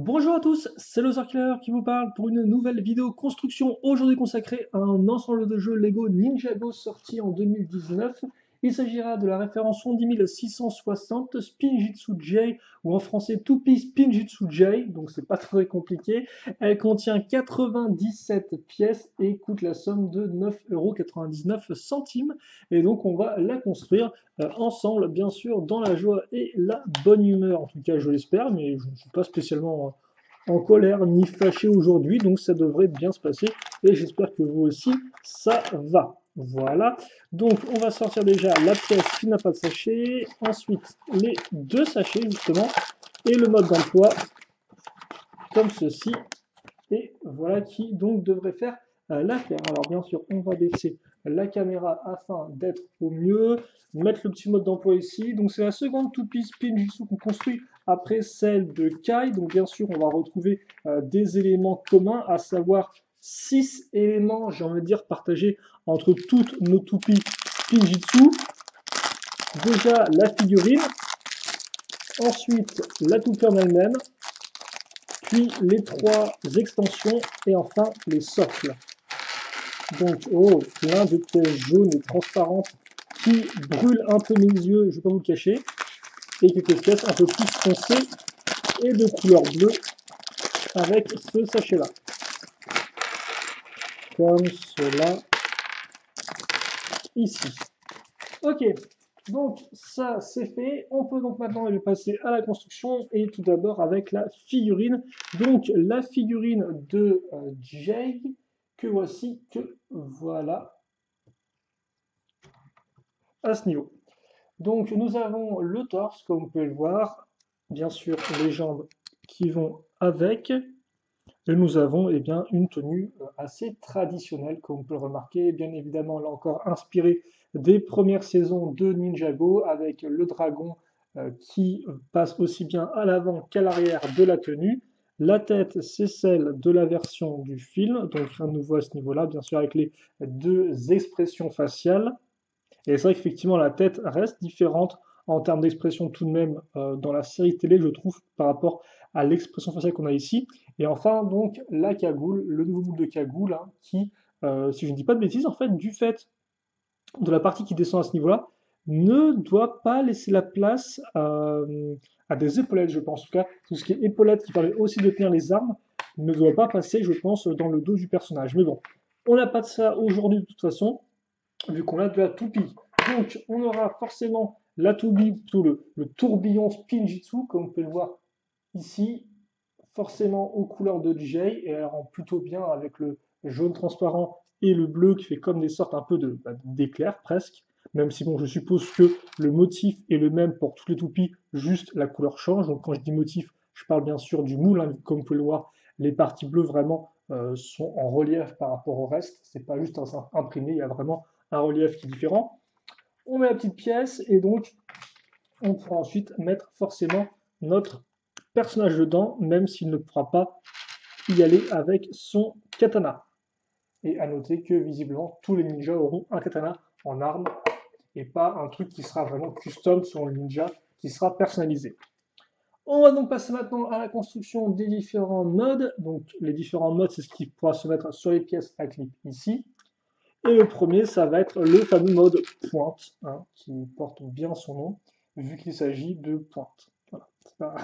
Bonjour à tous, c'est le Killer qui vous parle pour une nouvelle vidéo construction aujourd'hui consacrée à un ensemble de jeux Lego Ninjago sorti en 2019. Il s'agira de la référence 10660 Spinjitzu J ou en français Toupee Spinjitzu J, donc c'est pas très compliqué. Elle contient 97 pièces et coûte la somme de 9,99 €. Et donc on va la construire ensemble, bien sûr, dans la joie et la bonne humeur. En tout cas, je l'espère, mais je ne suis pas spécialement en colère ni fâché aujourd'hui, donc ça devrait bien se passer. Et j'espère que vous aussi, ça va. Voilà. Donc, on va sortir déjà la pièce qui n'a pas de sachet, ensuite les deux sachets, justement, et le mode d'emploi, comme ceci. Et voilà qui donc devrait faire l'affaire. Alors bien sûr, on va baisser la caméra afin d'être au mieux, mettre le petit mode d'emploi ici. Donc c'est la seconde toupie Spinjitzu qu'on construit après celle de Kai. Donc bien sûr, on va retrouver des éléments communs, à savoir 6 éléments, j'ai envie de dire, partagés entre toutes nos toupies Spinjitzu. Déjà la figurine, ensuite la toupie en elle-même, puis les trois extensions et enfin les socles. Donc, oh, plein de pièces jaunes et transparentes qui brûlent un peu mes yeux, je ne vais pas vous le cacher, et quelques pièces un peu plus foncées et de couleur bleue avec ce sachet-là. Comme cela ici. Ok, donc ça c'est fait. On peut donc maintenant passer à la construction et tout d'abord avec la figurine. Donc la figurine de Jay que voici, que voilà à ce niveau. Donc nous avons le torse, comme vous pouvez le voir, bien sûr les jambes qui vont avec, et nous avons bien une tenue assez traditionnelle, comme vous pouvez le remarquer, bien évidemment là encore inspirée des premières saisons de Ninjago, avec le dragon qui passe aussi bien à l'avant qu'à l'arrière de la tenue. La tête, c'est celle de la version du film, donc rien de nouveau à ce niveau-là, bien sûr avec les deux expressions faciales. Et c'est vrai qu'effectivement, la tête reste différente en termes d'expression tout de même dans la série télé, je trouve, par rapport à l'expression faciale qu'on a ici. Et enfin, donc, la cagoule, le nouveau moule de cagoule, hein, qui, si je ne dis pas de bêtises, en fait, du fait de la partie qui descend à ce niveau-là, ne doit pas laisser la place à des épaulettes, je pense. En tout cas, tout ce qui est épaulettes qui permet aussi de tenir les armes ne doit pas passer, je pense, dans le dos du personnage. Mais bon, on n'a pas de ça aujourd'hui de toute façon vu qu'on a de la toupie. Donc, on aura forcément la toupie, plutôt le tourbillon Spinjitzu, comme vous pouvez le voir ici, forcément aux couleurs de Jay, et elle rend plutôt bien avec le jaune transparent et le bleu qui fait comme des sortes un peu d'éclairs presque, même si bon, je suppose que le motif est le même pour toutes les toupies, juste la couleur change. Donc quand je dis motif, je parle bien sûr du moule, hein, comme vous pouvez le voir, les parties bleues vraiment sont en relief par rapport au reste, c'est pas juste un imprimé, il y a vraiment un relief qui est différent. On met la petite pièce et donc on pourra ensuite mettre forcément notre personnage dedans, même s'il ne pourra pas y aller avec son katana. Et à noter que visiblement tous les ninjas auront un katana en arme et pas un truc qui sera vraiment custom sur le ninja, qui sera personnalisé. On va donc passer maintenant à la construction des différents modes. Donc les différents modes, c'est ce qui pourra se mettre sur les pièces à clip ici. Et le premier, ça va être le fameux mode pointe, hein, qui porte bien son nom, vu qu'il s'agit de pointe. Voilà.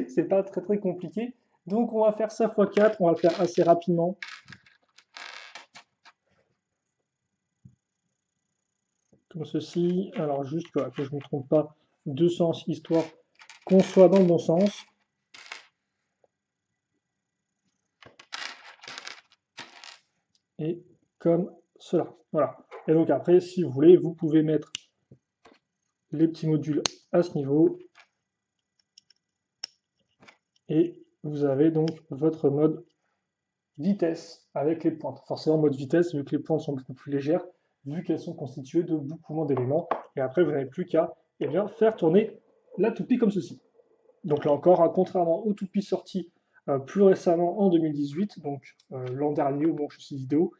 C'est pas très très compliqué. Donc on va faire ça x4, on va le faire assez rapidement. Comme ceci. Alors juste voilà, que je ne me trompe pas de sens, histoire qu'on soit dans le bon sens. Et comme cela. Voilà. Et donc après, si vous voulez, vous pouvez mettre les petits modules à ce niveau. Et vous avez donc votre mode vitesse avec les pointes. Forcément, mode vitesse, vu que les pointes sont beaucoup plus légères, vu qu'elles sont constituées de beaucoup moins d'éléments. Et après, vous n'avez plus qu'à faire tourner la toupie comme ceci. Donc là encore, hein, contrairement aux toupies sorties plus récemment en 2018, donc l'an dernier au moment où je fais cette vidéo,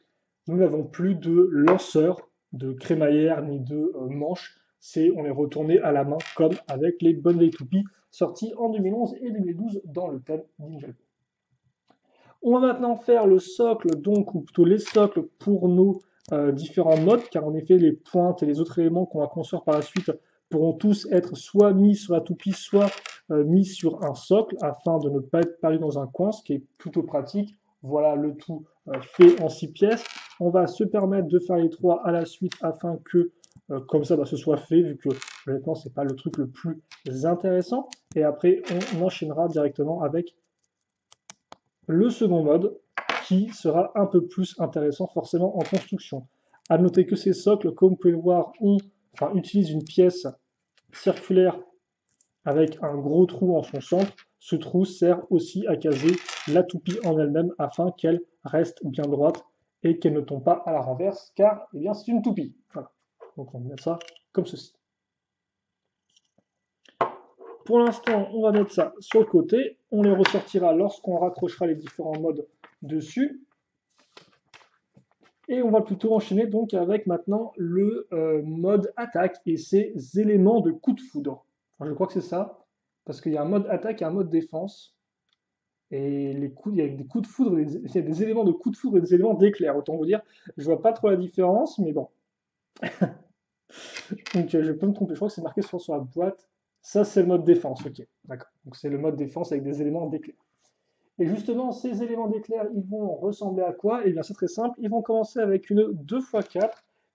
nous n'avons plus de lanceur, de crémaillère ni de manche. On est retourné à la main comme avec les bonnes vieilles toupies sorti en 2011 et 2012 dans le thème Ninjago. On va maintenant faire le socle, donc, ou plutôt les socles pour nos différents modes, car en effet, les pointes et les autres éléments qu'on va construire par la suite pourront tous être soit mis sur la toupie, soit mis sur un socle, afin de ne pas être perdus dans un coin, ce qui est plutôt pratique. Voilà le tout fait en 6 pièces. On va se permettre de faire les 3 à la suite, afin que, comme ça, ce soit fait, vu que, honnêtement, c'est pas le truc le plus intéressant. Et après, on enchaînera directement avec le second mode, qui sera un peu plus intéressant forcément en construction. À noter que ces socles, comme vous pouvez le voir, utilisent une pièce circulaire avec un gros trou en son centre. Ce trou sert aussi à caser la toupie en elle-même afin qu'elle reste bien droite et qu'elle ne tombe pas à la renverse, car eh bien, c'est une toupie. Voilà. Donc on va mettre ça comme ceci. Pour l'instant, on va mettre ça sur le côté. On les ressortira lorsqu'on raccrochera les différents modes dessus. Et on va plutôt enchaîner donc avec maintenant le mode attaque et ses éléments de coup de foudre. Enfin, je crois que c'est ça, parce qu'il y a un mode attaque et un mode défense. Et il y a des coups de foudre, il y a des éléments de coup de foudre et des éléments d'éclair. Autant vous dire, je vois pas trop la différence, mais bon. Donc je peux me tromper, je crois que c'est marqué sur la boîte. Ça, c'est le mode défense, ok, d'accord. Donc c'est le mode défense avec des éléments d'éclair. Et justement, ces éléments d'éclair, ils vont ressembler à quoi? Eh bien, c'est très simple. Ils vont commencer avec une 2x4,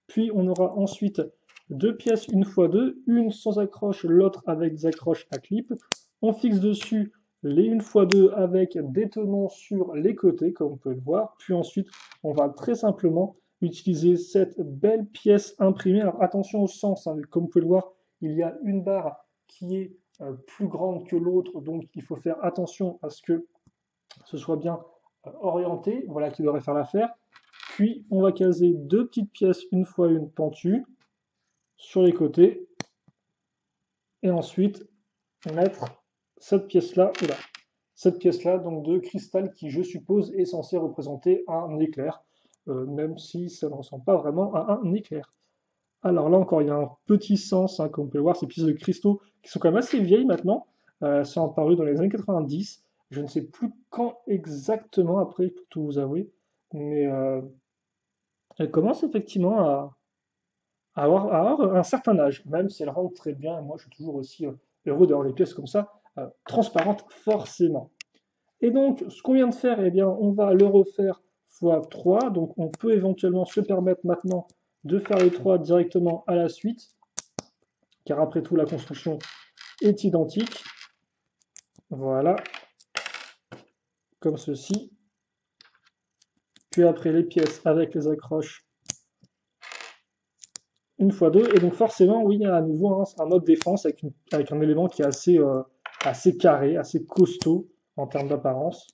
puis on aura ensuite deux pièces 1x2, une sans accroche, l'autre avec des accroches à clip. On fixe dessus les 1x2 avec des tenons sur les côtés, comme vous pouvez le voir. Puis ensuite, on va très simplement utiliser cette belle pièce imprimée. Alors attention au sens, hein, comme vous pouvez le voir, il y a une barre qui est plus grande que l'autre, donc il faut faire attention à ce que ce soit bien orienté, voilà qui devrait faire l'affaire. Puis on va caser deux petites pièces 1x1 pentues sur les côtés. Et ensuite mettre cette pièce-là, donc de cristal qui, je suppose, est censé représenter un éclair, même si ça ne ressemble pas vraiment à un éclair. Alors là encore, il y a un petit sens, hein, comme vous pouvez voir, ces pièces de cristaux qui sont quand même assez vieilles maintenant, sont apparues dans les années 90. Je ne sais plus quand exactement, après, pour tout vous avouer, mais elles commencent effectivement à avoir un certain âge, même si elles rendent très bien. Et moi, je suis toujours aussi heureux d'avoir les pièces comme ça, transparentes, forcément. Et donc, ce qu'on vient de faire, eh bien, on va le refaire x3. Donc, on peut éventuellement se permettre maintenant de faire les 3 directement à la suite, car après tout, la construction est identique. Voilà, comme ceci. Puis après, les pièces avec les accroches 1x2. Et donc, forcément, oui, il y a à nouveau un mode défense avec un élément qui est assez carré, assez costaud en termes d'apparence.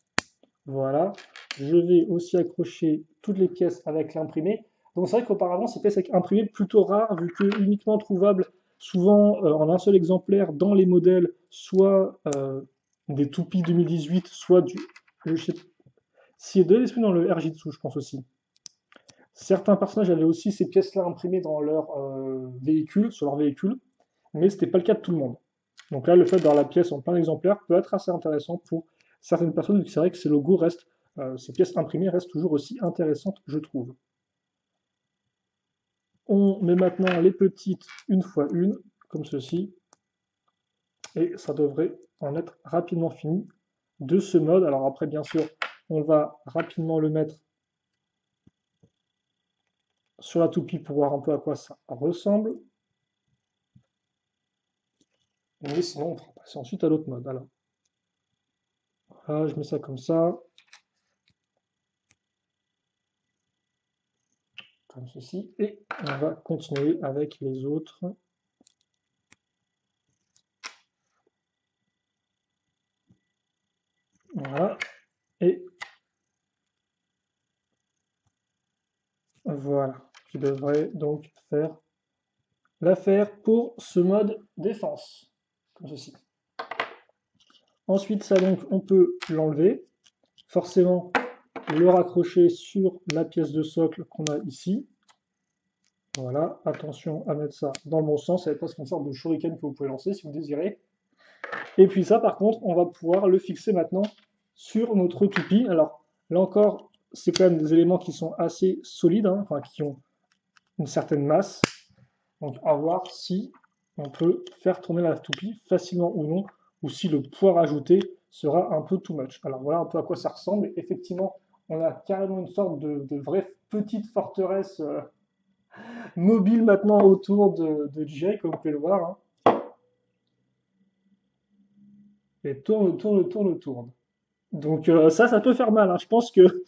Voilà. Je vais aussi accrocher toutes les pièces avec l'imprimé. Donc c'est vrai qu'auparavant, ces pièces avec imprimé plutôt rares, vu que uniquement trouvables souvent en un seul exemplaire dans les modèles, soit des toupies 2018, soit du... Je sais, s'il y a de l'esprit dans le Rjitsu, je pense aussi. Certains personnages avaient aussi ces pièces-là imprimées dans leur véhicule, sur leur véhicule, mais ce n'était pas le cas de tout le monde. Donc là, le fait d'avoir la pièce en plein exemplaire peut être assez intéressant pour certaines personnes, vu que c'est vrai que ces logos restent, ces pièces imprimées restent toujours aussi intéressantes, je trouve. On met maintenant les petites 1x1, comme ceci, et ça devrait en être rapidement fini de ce mode. Alors après, bien sûr, on va rapidement le mettre sur la toupie pour voir un peu à quoi ça ressemble. Mais sinon, on va passer ensuite à l'autre mode. Alors, voilà, je mets ça comme ça. Comme ceci, et on va continuer avec les autres. Voilà, et voilà, qui devrait donc faire l'affaire pour ce mode défense, comme ceci. Ensuite, ça donc, on peut l'enlever, forcément le raccrocher sur la pièce de socle qu'on a ici. Voilà, attention à mettre ça dans le bon sens, ça va être presque une sorte de shuriken que vous pouvez lancer si vous désirez. Et puis ça, par contre, on va pouvoir le fixer maintenant sur notre toupie. Alors, là encore, c'est quand même des éléments qui sont assez solides, hein, enfin, qui ont une certaine masse. Donc, à voir si on peut faire tourner la toupie facilement ou non, ou si le poids rajouté sera un peu too much. Alors, voilà un peu à quoi ça ressemble. Effectivement, on a carrément une sorte de vraie petite forteresse mobile maintenant autour de Jay, comme vous pouvez le voir, hein. Et tourne, tourne, tourne, tourne. Donc ça peut faire mal, hein. Je pense que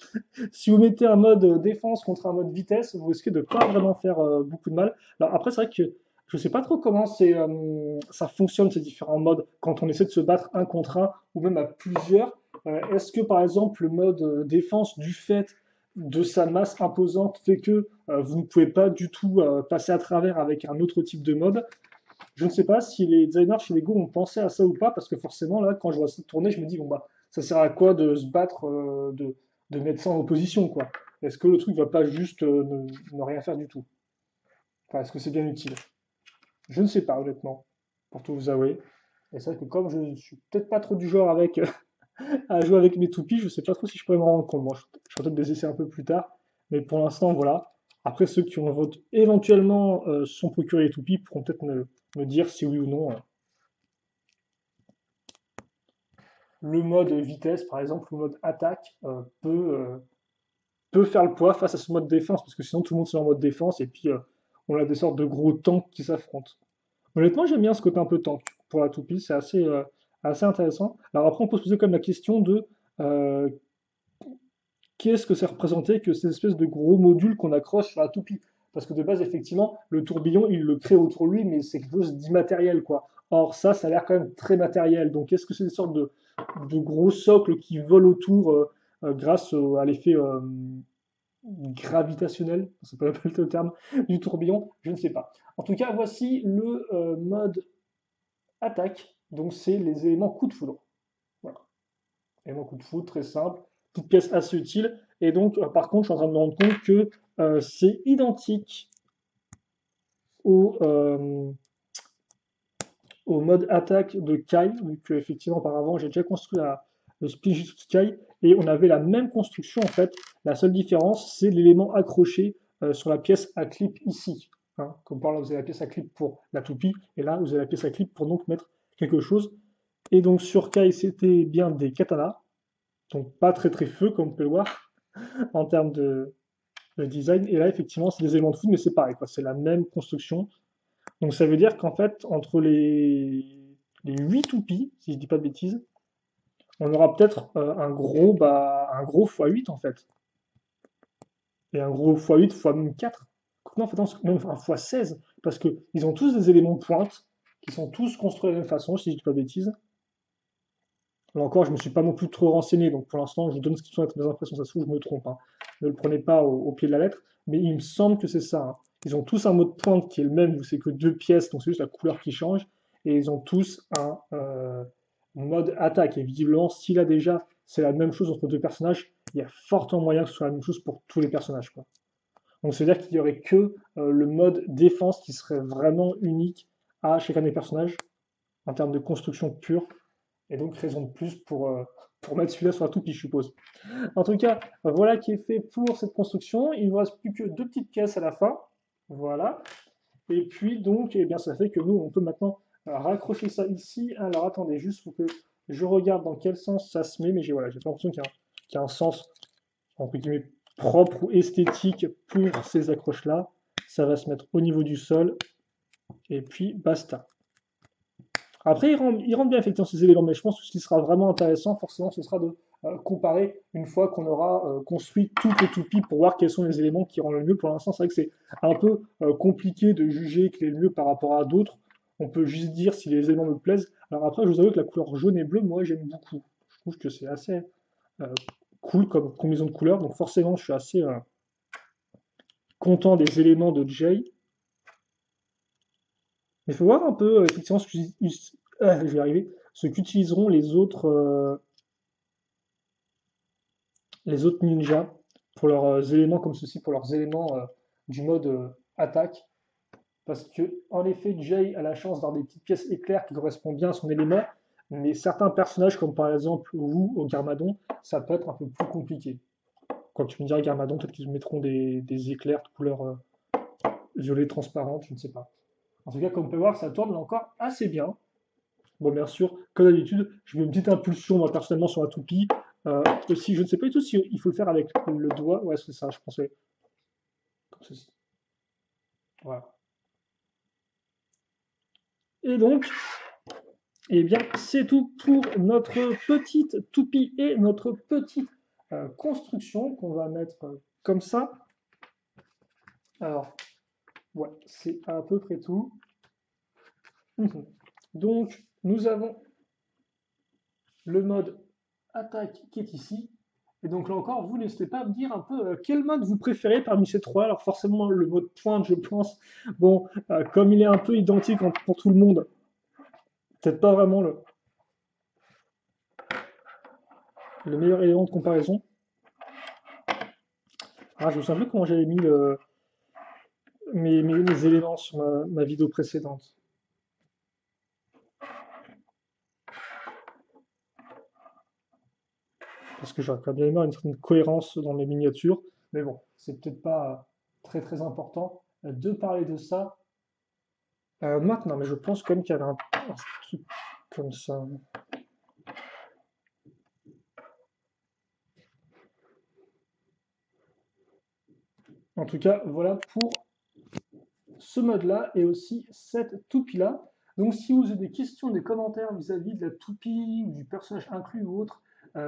si vous mettez un mode défense contre un mode vitesse, vous risquez de pas vraiment faire beaucoup de mal. Alors après, c'est vrai que je sais pas trop comment ça fonctionne ces différents modes quand on essaie de se battre un contre un ou même à plusieurs. Est-ce que par exemple le mode défense, du fait de sa masse imposante, fait que vous ne pouvez pas du tout passer à travers avec un autre type de mode? Je ne sais pas si les designers chez Lego ont pensé à ça ou pas, parce que forcément, là, quand je vois ça tourner, je me dis, bon, bah, ça sert à quoi de se battre, de mettre ça en opposition, quoi? Est-ce que le truc va pas juste ne rien faire du tout? Enfin, est-ce que c'est bien utile? Je ne sais pas, honnêtement, pour tout vous avouer. Et c'est vrai que comme je suis peut-être pas trop du genre avec, à jouer avec mes toupies, je sais pas trop si je pourrais m'en rendre compte. Bon, je ferai peut-être des essais un peu plus tard, mais pour l'instant, voilà. Après, ceux qui ont éventuellement sont procurés les toupies pourront peut-être me dire si oui ou non le mode vitesse, par exemple, le mode attaque, peut faire le poids face à ce mode défense, parce que sinon tout le monde se met en mode défense, et puis on a des sortes de gros tanks qui s'affrontent. Honnêtement, j'aime bien ce côté un peu tank pour la toupie, c'est assez intéressant. Alors après, on peut se poser quand même la question de euh, qu'est-ce que c'est représenté que ces espèces de gros modules qu'on accroche sur la toupie. Parce que de base, effectivement, le tourbillon, il le crée autour de lui, mais c'est quelque chose d'immatériel, quoi. Or, ça a l'air quand même très matériel. Donc, est-ce que c'est des sortes de gros socles qui volent autour grâce à l'effet gravitationnel, c'est pas le terme, du tourbillon? Je ne sais pas. En tout cas, voici le mode attaque. Donc, c'est les éléments coup de foudre. Voilà. Éléments coup de foudre, très simple. Petite pièce assez utile. Et donc, par contre, je suis en train de me rendre compte que c'est identique au, euh, au mode attaque de Kai, vu que effectivement auparavant j'ai déjà construit le Spinjitzu Kai et on avait la même construction en fait. La seule différence c'est l'élément accroché sur la pièce à clip ici. Hein. Comme par là vous avez la pièce à clip pour la toupie et là vous avez la pièce à clip pour donc mettre quelque chose. Et donc sur Kai c'était bien des katanas, donc pas très très feu comme on peut le voir en termes de design. Et là effectivement c'est des éléments de foot mais c'est pareil quoi, c'est la même construction. Donc ça veut dire qu'en fait, entre les 8 toupies, si je dis pas de bêtises, on aura peut-être un gros x8 en fait. Et un gros x8 fois même 4. Non, en fait, non, même un x16. Parce qu'ils ont tous des éléments de pointe, qui sont tous construits de la même façon, si je dis pas de bêtises. Là encore, je ne me suis pas non plus trop renseigné, donc pour l'instant, je vous donne ce qui sont mes impressions, ça se trouve, je me trompe, hein. Ne le prenez pas au pied de la lettre, mais il me semble que c'est ça, hein. Ils ont tous un mot de pointe qui est le même, où c'est que deux pièces, donc c'est juste la couleur qui change, et ils ont tous un mode attaque. Et visiblement, si là déjà c'est la même chose entre deux personnages, il y a fortement moyen que ce soit la même chose pour tous les personnages, quoi. Donc c'est-à-dire qu'il n'y aurait que le mode défense qui serait vraiment unique à chacun des personnages, en termes de construction pure. Et donc, raison de plus pour mettre celui-là sur la toupie, je suppose. En tout cas, voilà qui est fait pour cette construction. Il ne nous reste plus que deux petites caisses à la fin. Voilà. Et puis, donc, eh bien, ça fait que nous, on peut maintenant raccrocher ça ici. Alors, attendez, juste pour que je regarde dans quel sens ça se met. Mais voilà, j'ai l'impression qu'il y a un sens, entre guillemets, propre ou esthétique pour ces accroches-là. Ça va se mettre au niveau du sol. Et puis, basta. Après, il rentre bien effectivement ces éléments, mais je pense que ce qui sera vraiment intéressant, forcément, ce sera de comparer une fois qu'on aura construit toutes les toupies pour voir quels sont les éléments qui rendent le mieux. Pour l'instant, c'est vrai que c'est un peu compliqué de juger quel est le mieux par rapport à d'autres. On peut juste dire si les éléments me plaisent. Alors après, je vous avoue que la couleur jaune et bleue, moi, j'aime beaucoup. Je trouve que c'est assez euh, cool comme combinaison de couleurs. Donc forcément, je suis assez content des éléments de Jay. Mais il faut voir un peu, effectivement, je vais y arriver, ce qu'utiliseront les autres ninjas pour leurs éléments comme ceci, pour leurs éléments du mode attaque. Parce que, en effet, Jay a la chance d'avoir des petites pièces éclairs qui correspondent bien à son élément. Mais certains personnages, comme par exemple Wu au Garmadon, ça peut être un peu plus compliqué. Quand tu me diras Garmadon, peut-être qu'ils mettront des éclairs de couleur violet transparente, je ne sais pas. En tout cas, comme on peut voir, ça tourne là encore assez bien. Bon, bien sûr, comme d'habitude, je mets une petite impulsion, moi, personnellement, sur la toupie. Aussi, je ne sais pas du tout si il faut le faire avec le doigt. Ouais, c'est ça, je pensais. Comme ceci. Voilà. Et donc, eh bien, c'est tout pour notre petite toupie et notre petite construction qu'on va mettre comme ça. Alors, ouais, c'est à peu près tout. Mhm. Donc, nous avons le mode attaque qui est ici. Et donc là encore, vous n'hésitez pas à me dire un peu quel mode vous préférez parmi ces trois. Alors forcément, le mode pointe, je pense, bon, comme il est un peu identique pour tout le monde, peut-être pas vraiment le meilleur élément de comparaison. Ah, je me souviens plus comment j'avais mis mes éléments sur ma vidéo précédente. Parce que j'aurais quand même bien aimé une certaine cohérence dans mes miniatures. Mais bon, c'est peut-être pas très très important de parler de ça maintenant. Mais je pense quand même qu'il y avait un truc comme ça. En tout cas, voilà pour ce mode-là et aussi cette toupie-là. Donc si vous avez des questions, des commentaires vis-à-vis de la toupie ou du personnage inclus ou autre,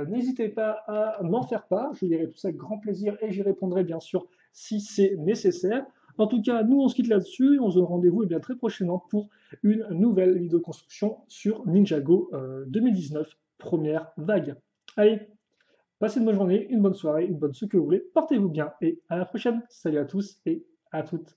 n'hésitez pas à m'en faire part. Je dirai tout ça avec grand plaisir et j'y répondrai bien sûr si c'est nécessaire. En tout cas, nous on se quitte là-dessus et on se donne rendez-vous bien très prochainement pour une nouvelle vidéo construction sur Ninjago 2019, première vague. Allez, passez une bonne journée, une bonne soirée, une bonne ce que vous voulez. Portez-vous bien et à la prochaine. Salut à tous et à toutes.